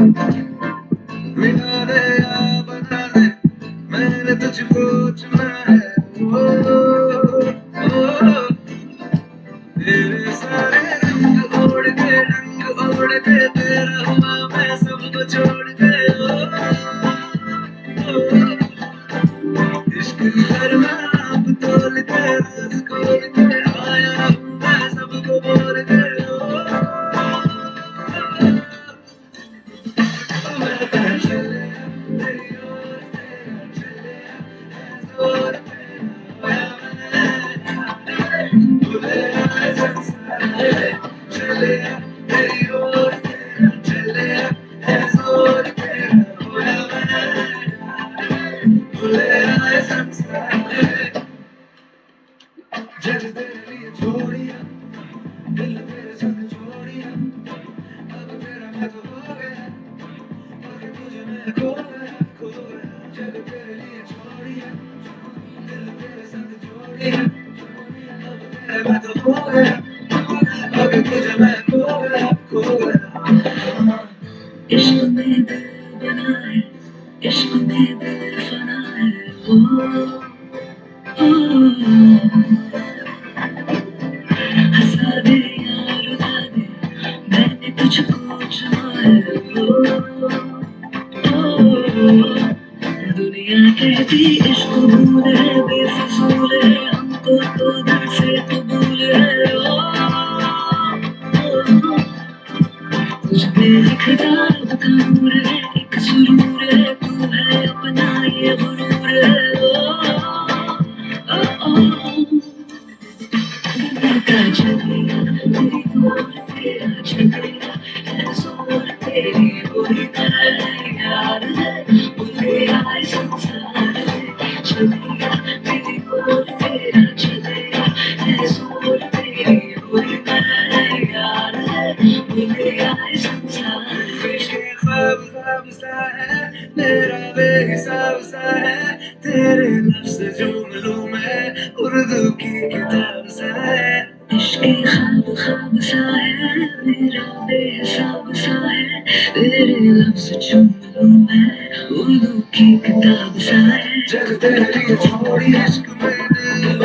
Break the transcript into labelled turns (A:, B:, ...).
A: मिला दे या बना दे, मैंने तुझको चुना है। ओ, ओ, तेरे सारे रंग ओढ़ के, रंग ओढ़ के तेरा हुआ मैं सबको छोड़ के। इश्क करना आप तोल के, राज खोल के आया हूँ मैं सबको बोल के। मैं तेरे चले तेरी ओर, तेरा चले जोर होया मैं, भूले आए संसार चले तेरी ओर, तेरा चले जोर तेरा होया मैं, भूले आए संसार। जग तेरे लिए छोड़िया, दिल तेरे संग छोड़िया, अब तेरा मैं तो हो गया, मगर तुझे मैं खो गया, खो गया। जग तेरे लिए छोड़िया, दिल तेरे संग छोड़िया, अब तेरा मैं तो हो गया, मगर तुझे मैं खो गया, खो गया। इश्क में दिल बना है, इश्क में दिल फना है। ओ, हंसा दे या रुला दे, मैंने तुझको चुना है। दुनिया कहती इश्क भूल है, बेफिजूल है, हमको तो दिल से कबूल है। तुझमें लिखता रब का नूर है, एक सुरूर है, तू है अपना ये गुरूर है। का चलेगा तेरी ओर, तेरा चलेगा है जोर, तेरी कोई तरह यार है, मुझे आए संसार है। चलेगा तेरी ओर, तेरा चलेगा है जोर, तेरी कोई तरह यार है, मुझे आए संसार। इश्क ख्वाब ख्वाब सा है, मेरा बेहिसाब सा है, तेरे लफ्ज़ जुम लूं मैं, उर्दू की किताब सा है। इश्क ख्वाब ख्वाब सा है, मेरा बेहिसाब सा है, तेरे लफ्ज़ चुन लूं मैं, उर्दू की किताब सा है। जग तेरे लिए छोड़ी इश्क में दिल